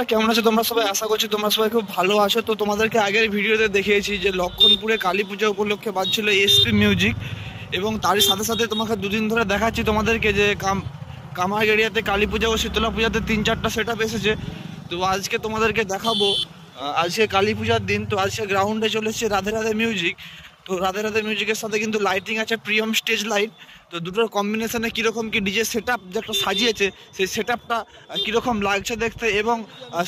বন্ধুরা কেমন আছো তোমরা সবাই? আশা করছি তোমরা সবাই খুব ভালো আছো। তো তোমাদেরকে আগের ভিডিওতে দেখিয়েছি যে লক্ষণপুরে কালী পূজা উপলক্ষে বাজছিল এসপি মিউজিক, এবং তারই সাথে সাথে তোমাকে দুদিন ধরে দেখাচ্ছি তোমাদেরকে যে কামার এরিয়াতে কালী পূজা ও শীতলা পূজাতে 3-4টা সেট আপ এসেছে। তো আজকে তোমাদেরকে দেখাবো, আজকে কালী পূজার দিন। তো আজকে গ্রাউন্ডে চলে এসেছে রাধে রাধে মিউজিক। তো রাধে রাধে মিউজিকের সাথে কিন্তু লাইটিং আছে, প্রিয়ম স্টেজ লাইট। তো দুটোর কম্বিনেশনে কীরকম কি ডিজে সেট আপ যেটা সাজিয়েছে, সেই সেট আপটা কীরকম লাগছে দেখতে, এবং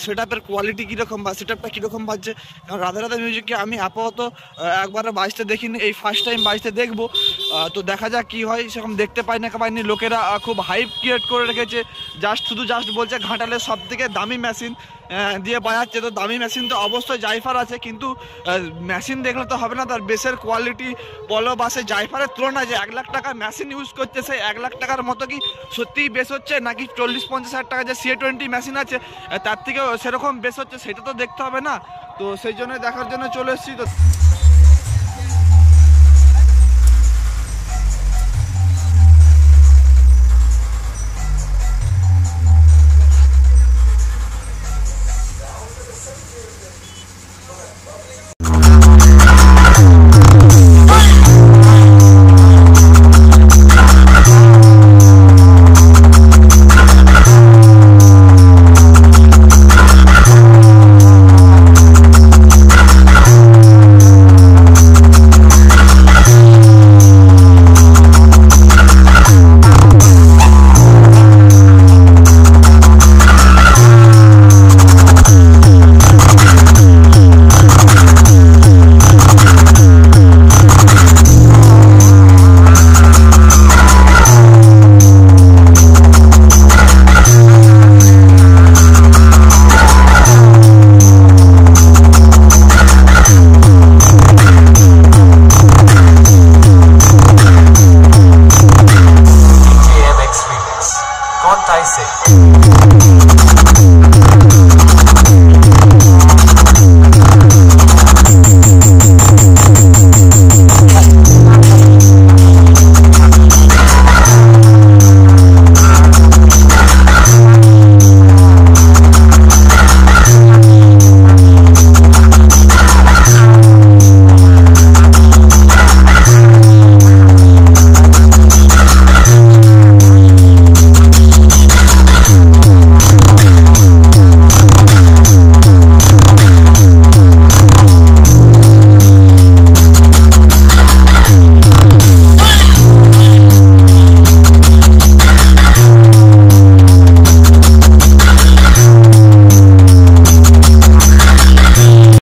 সেট আপের কোয়ালিটি কীরকম বা সেট আপটা কীরকম বাজছে। কারণ রাধে রাধে মিউজিককে আমি আপাতত একবারও বাজতে দেখিনি, এই ফার্স্ট টাইম বাজতে দেখবো। তো দেখা যাক কী হয়, সেরকম দেখতে পাইনি। লোকেরা খুব হাইপ ক্রিয়েট করে রেখেছে, জাস্ট বলছে ঘাটালের সব থেকে দামি মেশিন দিয়ে বাজাচ্ছে। তো দামি মেশিন তো অবশ্যই জাইফার আছে, কিন্তু মেশিন দেখলে তো হবে না, তার বেসের কোয়ালিটি বলো বা সে জাইফারের তুলনায় যে 1 লাখ টাকা মেশিন ইউজ করছে, সেই 1 লাখ টাকার মতো কি সত্যিই বেস হচ্ছে, নাকি 40-50 হাজার টাকা যে CA20 মেশিন আছে তার থেকেও সেরকম বেস হচ্ছে, সেটা তো দেখতে হবে না। তো সেই জন্য দেখার জন্য চলে এসেছি। তো